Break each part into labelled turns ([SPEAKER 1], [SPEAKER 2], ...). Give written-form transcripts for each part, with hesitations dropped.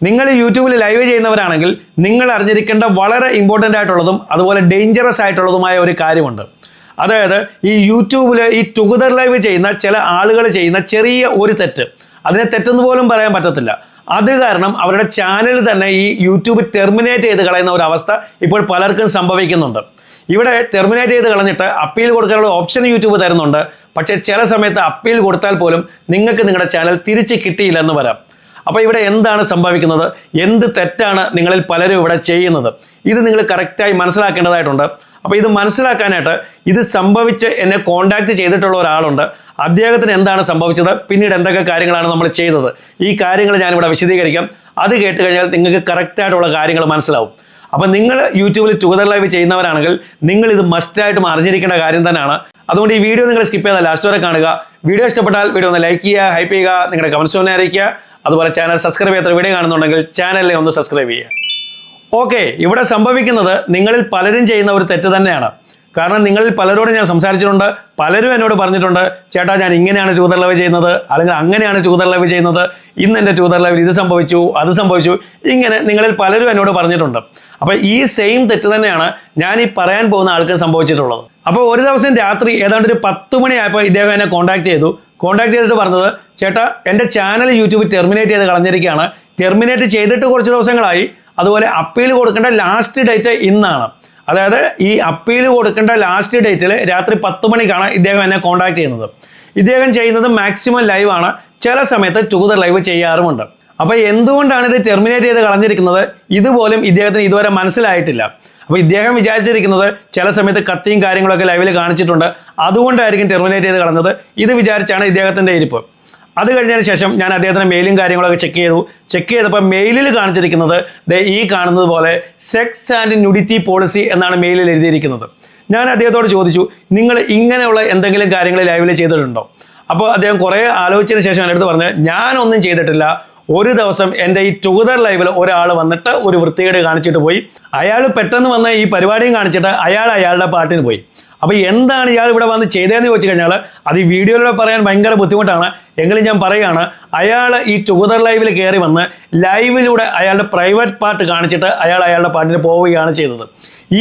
[SPEAKER 1] നിങ്ങൾ യൂട്യൂബിൽ ലൈവ് ചെയ്യുന്നവരാണെങ്കിൽ നിങ്ങൾ അറിഞ്ഞിരിക്കേണ്ട വളരെ ഇമ്പോർട്ടൻ്റ് ആയിട്ടുള്ളതും അതുപോലെ ഡേഞ്ചറസ് ആയിട്ടുള്ളതുമായ ഒരു കാര്യമുണ്ട്. അതായത് ഈ യൂട്യൂബിൽ ഈ ടുഗദർ ലൈവ് ചെയ്യുന്ന ചില ആളുകൾ ചെയ്യുന്ന ചെറിയ ഒരു തെറ്റ്, അതിനെ തെറ്റെന്ന് പോലും പറയാൻ പറ്റത്തില്ല. അത് കാരണം അവരുടെ ചാനൽ തന്നെ ഈ യൂട്യൂബ് ടെർമിനേറ്റ് ചെയ്ത് കളയുന്ന ഒരു അവസ്ഥ ഇപ്പോൾ പലർക്കും സംഭവിക്കുന്നുണ്ട്. ഇവിടെ ടെർമിനേറ്റ് ചെയ്ത് കളഞ്ഞിട്ട് അപ്പീൽ കൊടുക്കാനുള്ള ഓപ്ഷൻ യൂട്യൂബ് തരുന്നുണ്ട്. പക്ഷേ ചില സമയത്ത് അപ്പീൽ കൊടുത്താൽ പോലും നിങ്ങൾക്ക് നിങ്ങളുടെ ചാനൽ തിരിച്ച് കിട്ടിയില്ലെന്ന് വരാം. അപ്പോൾ ഇവിടെ എന്താണ് സംഭവിക്കുന്നത്, എന്ത് തെറ്റാണ് നിങ്ങളിൽ പലരും ഇവിടെ ചെയ്യുന്നത്, ഇത് നിങ്ങൾ കറക്റ്റായി മനസ്സിലാക്കേണ്ടതായിട്ടുണ്ട്. അപ്പോൾ ഇത് മനസ്സിലാക്കാനായിട്ട് ഇത് സംഭവിച്ച് എന്നെ കോൺടാക്റ്റ് ചെയ്തിട്ടുള്ള ഒരാളുണ്ട്. അദ്ദേഹത്തിന് എന്താണ് സംഭവിച്ചത്, പിന്നീട് എന്തൊക്കെ കാര്യങ്ങളാണ് നമ്മൾ ചെയ്തത്, ഈ കാര്യങ്ങൾ ഞാനിവിടെ വിശദീകരിക്കാം. അത് കേട്ട് കഴിഞ്ഞാൽ നിങ്ങൾക്ക് കറക്റ്റായിട്ടുള്ള കാര്യങ്ങൾ മനസ്സിലാവും. അപ്പോൾ നിങ്ങൾ യൂട്യൂബിൽ ടുഗദർ ലൈവ് ചെയ്യുന്നവരാണെങ്കിൽ നിങ്ങൾ ഇത് മസ്റ്റായിട്ടും അറിഞ്ഞിരിക്കേണ്ട കാര്യം തന്നെയാണ്. അതുകൊണ്ട് ഈ വീഡിയോ നിങ്ങൾ സ്കിപ്പ് ചെയ്താൽ ലാസ്റ്റ് വരെ കാണുക. വീഡിയോ ഇഷ്ടപ്പെട്ടാൽ വീഡിയോ ഒന്ന് ലൈക്ക് ചെയ്യുക, ഹൈപ്പ് ചെയ്യുക, നിങ്ങളുടെ കമൻസ് ഒന്ന് അറിയിക്കുക. അതുപോലെ ചാനൽ സബ്സ്ക്രൈബ് ചെയ്യാത്ത വീഡിയോ കാണുന്നുണ്ടെങ്കിൽ ചാനലിനെ ഒന്ന് സബ്സ്ക്രൈബ് ചെയ്യുക. ഓക്കെ, ഇവിടെ സംഭവിക്കുന്നത് നിങ്ങളിൽ പലരും ചെയ്യുന്ന ഒരു തെറ്റ് തന്നെയാണ്. കാരണം നിങ്ങളിൽ പലരോട് ഞാൻ സംസാരിച്ചിട്ടുണ്ട്, പലരും എന്നോട് പറഞ്ഞിട്ടുണ്ട്, ചേട്ടാ ഞാൻ ഇങ്ങനെയാണ് ടുഗദർ ലൈവ് ചെയ്യുന്നത്, അല്ലെങ്കിൽ അങ്ങനെയാണ് ടുഗദർ ലൈവ് ചെയ്യുന്നത്, ഇന്ന് എൻ്റെ ടുഗദർ ലൈവിൽ ഇത് സംഭവിച്ചു, അത് സംഭവിച്ചു, ഇങ്ങനെ നിങ്ങളിൽ പലരും എന്നോട് പറഞ്ഞിട്ടുണ്ട്. അപ്പോൾ ഈ സെയിം തെറ്റ് തന്നെയാണ് ഞാൻ ഈ പറയാൻ പോകുന്ന ആൾക്ക് സംഭവിച്ചിട്ടുള്ളത്. അപ്പോൾ ഒരു ദിവസം രാത്രി ഏതാണ്ട് ഒരു 10 മണിയായപ്പോൾ ഇദ്ദേഹം എന്നെ കോൺടാക്ട് ചെയ്തിട്ട് പറഞ്ഞത്, ചേട്ടാ എൻ്റെ ചാനൽ യൂട്യൂബ് ടെർമിനേറ്റ് ചെയ്ത് കളഞ്ഞിരിക്കുകയാണ്, ടെർമിനേറ്റ് ചെയ്തിട്ട് കുറച്ച് ദിവസങ്ങളായി, അതുപോലെ അപ്പീൽ കൊടുക്കേണ്ട ലാസ്റ്റ് ഡേറ്റ് ഇന്നാണ്. അതായത് ഈ അപ്പീൽ കൊടുക്കേണ്ട ലാസ്റ്റ് ഡേറ്റിൽ രാത്രി 10 മണിക്കാണ് ഇദ്ദേഹം എന്നെ കോൺടാക്ട് ചെയ്യുന്നത്. ഇദ്ദേഹം ചെയ്യുന്നത് മാക്സിമം ലൈവാണ്, ചില സമയത്ത് ടുഗദർ ലൈവ് ചെയ്യാറുമുണ്ട്. അപ്പോൾ എന്തുകൊണ്ടാണ് ഇത് ടെർമിനേറ്റ് ചെയ്ത് കളഞ്ഞിരിക്കുന്നത്, ഇതുപോലും ഇദ്ദേഹത്തിന് ഇതുവരെ മനസ്സിലായിട്ടില്ല. അപ്പോൾ ഇദ്ദേഹം വിചാരിച്ചിരിക്കുന്നത് ചില സമയത്ത് കത്തിയും കാര്യങ്ങളൊക്കെ ലൈവിൽ കാണിച്ചിട്ടുണ്ട്, അതുകൊണ്ടായിരിക്കും ടെർമിനേറ്റ് ചെയ്ത് കളഞ്ഞത്. ഇത് വിചാരിച്ചാണ് ഇദ്ദേഹത്തിൻ്റെ ഇരിപ്പ്. അത് കഴിഞ്ഞതിന് ശേഷം ഞാൻ അദ്ദേഹത്തിൻ്റെ മെയിലും കാര്യങ്ങളൊക്കെ ചെക്ക് ചെയ്തപ്പോൾ മെയിലിൽ കാണിച്ചിരിക്കുന്നത് ഈ കാണുന്നത് പോലെ സെക്സ് ആൻഡ് ന്യൂഡിറ്റി പോളിസി എന്നാണ് മെയിലിൽ എഴുതിയിരിക്കുന്നത്. ഞാൻ അദ്ദേഹത്തോട് ചോദിച്ചു, നിങ്ങൾ ഇങ്ങനെയുള്ള എന്തെങ്കിലും കാര്യങ്ങൾ ലൈവിൽ ചെയ്തിട്ടുണ്ടോ? അപ്പോൾ അദ്ദേഹം കുറേ ആലോചിച്ചതിന് ശേഷം എൻ്റെ അടുത്ത് പറഞ്ഞു, ഞാനൊന്നും ചെയ്തിട്ടില്ല. ഒരു ദിവസം എൻ്റെ ഈ ടുഗദർ ലൈവിൽ ഒരാൾ വന്നിട്ട് ഒരു വൃത്തികേട് കാണിച്ചിട്ട് പോയി. അയാൾ പെട്ടെന്ന് വന്ന് ഈ പരിപാടിയും കാണിച്ചിട്ട് അയാളുടെ പാട്ടിന് പോയി. അപ്പോൾ എന്താണ് ഇയാൾ ഇവിടെ വന്ന് ചെയ്തതെന്ന് ചോദിച്ചു കഴിഞ്ഞാൽ അത് ഈ വീഡിയോയിലൂടെ പറയാൻ ഭയങ്കര ബുദ്ധിമുട്ടാണ്. എങ്കിലും ഞാൻ പറയുകയാണ്, അയാൾ ഈ ടുഗദർ ലൈവിൽ കയറി വന്ന് ലൈവിലൂടെ അയാളുടെ പ്രൈവറ്റ് പാർട്ട് കാണിച്ചിട്ട് അയാളുടെ പാട്ടിന് പോവുകയാണ് ചെയ്തത്.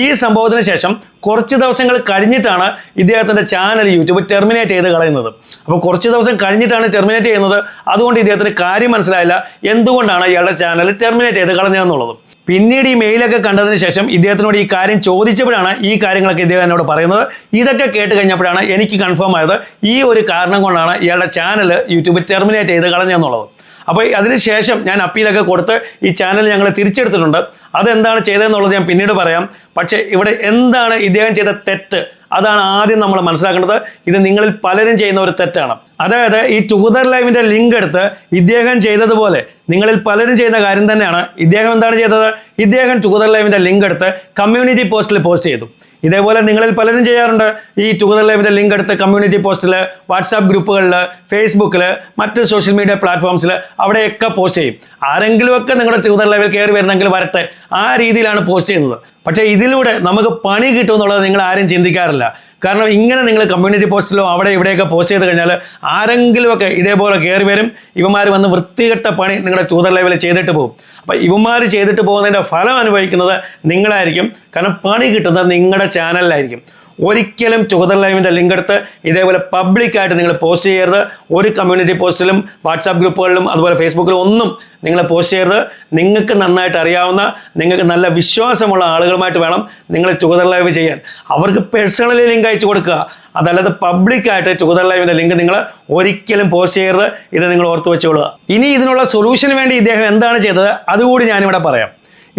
[SPEAKER 1] ഈ സംഭവത്തിന് ശേഷം കുറച്ച് ദിവസങ്ങൾ കഴിഞ്ഞിട്ടാണ് ഇദ്ദേഹത്തിൻ്റെ ചാനൽ യൂട്യൂബ് ടെർമിനേറ്റ് ചെയ്ത് കളയുന്നത്. അപ്പോൾ കുറച്ച് ദിവസം കഴിഞ്ഞിട്ടാണ് ടെർമിനേറ്റ് ചെയ്യുന്നത്. അതുകൊണ്ട് ഇദ്ദേഹത്തിന് കാര്യം മനസ്സിലായില്ല, എന്തുകൊണ്ടാണ് ഇയാളുടെ ചാനൽ ടെർമിനേറ്റ് ചെയ്ത് കളഞ്ഞതെന്നുള്ളത്. പിന്നീട് ഈ മെയിലൊക്കെ കണ്ടതിന് ശേഷം ഇദ്ദേഹത്തിനോട് ഈ കാര്യം ചോദിച്ചപ്പോഴാണ് ഈ കാര്യങ്ങളൊക്കെ ഇദ്ദേഹം എന്നോട് പറയുന്നത്. ഇതൊക്കെ കേട്ട് കഴിഞ്ഞപ്പോഴാണ് എനിക്ക് കൺഫേം ആയത്, ഈ ഒരു കാരണം കൊണ്ടാണ് ഇയാളുടെ ചാനൽ യൂട്യൂബ് ടെർമിനേറ്റ് ചെയ്ത് കളഞ്ഞതെന്നുള്ളത്. അപ്പോൾ അതിനുശേഷം ഞാൻ അപ്പീലൊക്കെ കൊടുത്ത് ഈ ചാനൽ ഞങ്ങൾ തിരിച്ചെടുത്തിട്ടുണ്ട്. അതെന്താണ് ചെയ്തതെന്നുള്ളത് ഞാൻ പിന്നീട് പറയാം. പക്ഷേ ഇവിടെ എന്താണ് ഇദ്ദേഹം ചെയ്ത തെറ്റ്, അതാണ് ആദ്യം നമ്മൾ മനസ്സിലാക്കേണ്ടത്. ഇത് നിങ്ങളിൽ പലരും ചെയ്യുന്ന ഒരു തെറ്റാണ്. അതായത് ഈ ടുഗദർ ലൈവിൻ്റെ ലിങ്ക് എടുത്ത് ഇദ്ദേഹം ചെയ്തതുപോലെ നിങ്ങളിൽ പലരും ചെയ്യുന്ന കാര്യം തന്നെയാണ്. ഇദ്ദേഹം എന്താണ് ചെയ്തത്, ഇദ്ദേഹം ടുഗദർ ലൈവിൻ്റെ ലിങ്ക് എടുത്ത് കമ്മ്യൂണിറ്റി പോസ്റ്റിൽ പോസ്റ്റ് ചെയ്തു. ഇതേപോലെ നിങ്ങളിൽ പലരും ചെയ്യാറുണ്ട്. ഈ ടുഗദർ ലൈവിൻ്റെ ലിങ്ക് എടുത്ത് കമ്മ്യൂണിറ്റി പോസ്റ്റിൽ, വാട്സാപ്പ് ഗ്രൂപ്പുകളിൽ, ഫേസ്ബുക്കിൽ, മറ്റ് സോഷ്യൽ മീഡിയ പ്ലാറ്റ്ഫോംസിൽ അവിടെയൊക്കെ പോസ്റ്റ് ചെയ്യും. ആരെങ്കിലുമൊക്കെ നിങ്ങളുടെ ടുഗദർ ലൈവിൽ കയറി വരുന്നെങ്കിൽ വരട്ടെ, ആ രീതിയിലാണ് പോസ്റ്റ് ചെയ്യുന്നത്. പക്ഷേ ഇതിലൂടെ നമുക്ക് പണി കിട്ടും എന്നുള്ളത് നിങ്ങൾ ആരും ചിന്തിക്കാറില്ല. കാരണം ഇങ്ങനെ നിങ്ങൾ കമ്മ്യൂണിറ്റി പോസ്റ്റിലോ അവിടെ ഇവിടെയൊക്കെ പോസ്റ്റ് ചെയ്ത് കഴിഞ്ഞാൽ ആരെങ്കിലുമൊക്കെ ഇതേപോലെ കയറി വരും. ഇവന്മാർ വന്ന് വൃത്തികെട്ട പണി നിങ്ങളുടെ ടുഗദർ ലൈവിൽ ചെയ്തിട്ട് പോകും. അപ്പോൾ ഇവന്മാർ ചെയ്തിട്ട് പോകുന്നതിൻ്റെ ഫലം അനുഭവിക്കുന്നത് നിങ്ങളായിരിക്കും. കാരണം പണി കിട്ടുന്നത് നിങ്ങളുടെ ചാനലിലായിരിക്കും. ഒരിക്കലും ടുഗദർ ലൈവിൻ്റെ ലിങ്ക് എടുത്ത് ഇതേപോലെ പബ്ലിക്കായിട്ട് നിങ്ങൾ പോസ്റ്റ് ചെയ്യരുത്. ഒരു കമ്മ്യൂണിറ്റി പോസ്റ്റിലും വാട്സാപ്പ് ഗ്രൂപ്പുകളിലും അതുപോലെ ഫേസ്ബുക്കിലും ഒന്നും നിങ്ങൾ പോസ്റ്റ് ചെയ്യരുത്. നിങ്ങൾക്ക് നന്നായിട്ട് അറിയാവുന്ന, നിങ്ങൾക്ക് നല്ല വിശ്വാസമുള്ള ആളുകളുമായിട്ട് വേണം നിങ്ങൾ ടുഗദർ ലൈവ് ചെയ്യാൻ. അവർക്ക് പേഴ്സണലി ലിങ്ക് അയച്ചു കൊടുക്കുക. അതല്ലാതെ പബ്ലിക്കായിട്ട് ടുഗദർ ലൈവിൻ്റെ ലിങ്ക് നിങ്ങൾ ഒരിക്കലും പോസ്റ്റ് ചെയ്യരുത്. ഇത് നിങ്ങൾ ഓർത്ത് വെച്ചോളുക. ഇനി ഇതിനുള്ള സൊല്യൂഷന് വേണ്ടി ഇദ്ദേഹം എന്താണ് ചെയ്തത് അതുകൂടി ഞാനിവിടെ പറയാം.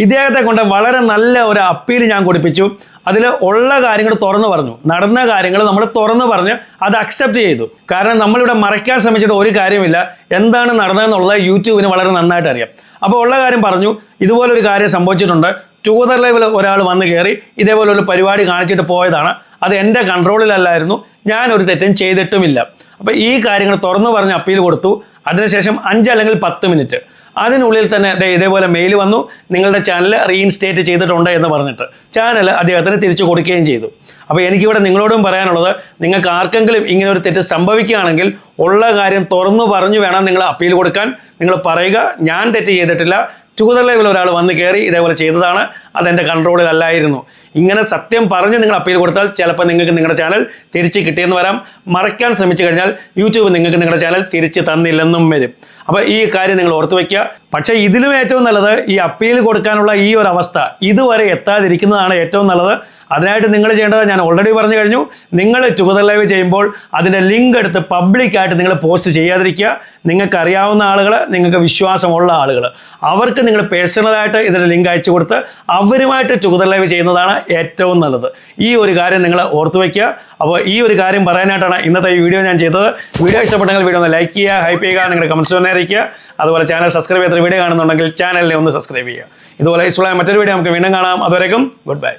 [SPEAKER 1] ഇദ്ദേഹത്തെ കൊണ്ട് വളരെ നല്ല ഒരു അപ്പീൽ ഞാൻ കൊടുപ്പിച്ചു. അതിൽ ഉള്ള കാര്യങ്ങൾ തുറന്നു പറഞ്ഞു, നടന്ന കാര്യങ്ങൾ നമ്മൾ തുറന്നു പറഞ്ഞ് അത് അക്സെപ്റ്റ് ചെയ്തു. കാരണം നമ്മളിവിടെ മറയ്ക്കാൻ ശ്രമിച്ചിട്ട് ഒരു കാര്യമില്ല. എന്താണ് നടന്നതെന്നുള്ളത് യൂട്യൂബിന് വളരെ നന്നായിട്ട് അറിയാം. അപ്പോൾ ഉള്ള കാര്യം പറഞ്ഞു. ഇതുപോലൊരു കാര്യം സംഭവിച്ചിട്ടുണ്ട്. ടുഗദർ ലൈവിൽ ഒരാൾ വന്ന് കയറി ഇതേപോലെ ഒരു പരിപാടി കാണിച്ചിട്ട് പോയതാണ്. അത് എൻ്റെ കൺട്രോളിലല്ലായിരുന്നു, ഞാനൊരു തെറ്റും ചെയ്തിട്ടുമില്ല. അപ്പോൾ ഈ കാര്യങ്ങൾ തുറന്നു പറഞ്ഞ് അപ്പീൽ കൊടുത്തു. അതിനുശേഷം 5 അല്ലെങ്കിൽ 10 മിനിറ്റ് അതിനുള്ളിൽ തന്നെ ഇതേപോലെ മെയിൽ വന്നു, നിങ്ങളുടെ ചാനൽ റീഇൻസ്റ്റേറ്റ് ചെയ്തിട്ടുണ്ട് എന്ന് പറഞ്ഞിട്ട് ചാനൽ അദ്ദേഹത്തിന് തിരിച്ചു കൊടുക്കുകയും ചെയ്തു. അപ്പോൾ എനിക്കിവിടെ നിങ്ങളോടും പറയാനുള്ളത്, നിങ്ങൾക്ക് ആർക്കെങ്കിലും ഇങ്ങനെ ഒരു തെറ്റ് സംഭവിക്കുകയാണെങ്കിൽ ഉള്ള കാര്യം തുറന്നു പറഞ്ഞു വേണം നിങ്ങൾ അപ്പീൽ കൊടുക്കാൻ. നിങ്ങൾ പറയുക, ഞാൻ തെറ്റ് ചെയ്തിട്ടില്ല, ടുഗദർ ലൈവിൽ ഒരാൾ വന്ന് കയറി ഇതേപോലെ ചെയ്തതാണ്, അതെൻ്റെ കൺട്രോളിലല്ലായിരുന്നു. ഇങ്ങനെ സത്യം പറഞ്ഞ് നിങ്ങൾ അപ്പീൽ കൊടുത്താൽ ചിലപ്പോൾ നിങ്ങൾക്ക് നിങ്ങളുടെ ചാനൽ തിരിച്ച് കിട്ടിയെന്ന് വരാം. മറയ്ക്കാൻ ശ്രമിച്ചു കഴിഞ്ഞാൽ യൂട്യൂബ് നിങ്ങൾക്ക് നിങ്ങളുടെ ചാനൽ തിരിച്ച് തന്നില്ലെന്നും വരും. അപ്പോൾ ഈ കാര്യം നിങ്ങൾ ഓർത്ത് വയ്ക്കുക. പക്ഷേ ഇതിലും ഏറ്റവും നല്ലത് ഈ അപ്പീൽ കൊടുക്കാനുള്ള ഈ ഒരു അവസ്ഥ ഇതുവരെ എത്താതിരിക്കുന്നതാണ് ഏറ്റവും നല്ലത്. അതിനായിട്ട് നിങ്ങൾ ചെയ്യേണ്ടത് ഞാൻ ഓൾറെഡി പറഞ്ഞു കഴിഞ്ഞു. നിങ്ങൾ ടുഗദർ ലൈവ് ചെയ്യുമ്പോൾ അതിൻ്റെ ലിങ്ക് എടുത്ത് പബ്ലിക്കായിട്ട് നിങ്ങൾ പോസ്റ്റ് ചെയ്യാതിരിക്കുക. നിങ്ങൾക്ക് അറിയാവുന്ന ആളുകൾ, നിങ്ങൾക്ക് വിശ്വാസമുള്ള ആളുകൾ, അവർക്ക് നിങ്ങൾ പേഴ്സണലായിട്ട് ഇതിൻ്റെ ലിങ്ക് അയച്ചു കൊടുത്ത് അവരുമായിട്ട് ടുഗദർ ലൈവ് ചെയ്യുന്നതാണ് ഏറ്റവും നല്ലത്. ഈ ഒരു കാര്യം നിങ്ങൾ ഓർത്ത് വയ്ക്കുക. അപ്പോൾ ഈ ഒരു കാര്യം പറയാനായിട്ടാണ് ഇന്നത്തെ ഈ വീഡിയോ ഞാൻ ചെയ്തത്. വീഡിയോ ഇഷ്ടപ്പെട്ടെങ്കിൽ വീഡിയോ ഒന്ന് ലൈക്ക് ചെയ്യുക, ഹൈപ്പ് ചെയ്യുക, നിങ്ങളുടെ കമൻറ്റ്സ് തന്നെ അറിയിക്കുക. അതുപോലെ ചാനൽ സബ്സ്ക്രൈബ് ചെയ്ത വീഡിയോ കാണുന്നുണ്ടെങ്കിൽ ചാനലിനെ ഒന്ന് സബ്സ്ക്രൈബ് ചെയ്യുക. ഇതുപോലെ ഇഷ്ടമുള്ള മറ്റൊരു വീഡിയോ നമുക്ക് വീണ്ടും കാണാം. അതുവരേക്കും ഗുഡ് ബൈ.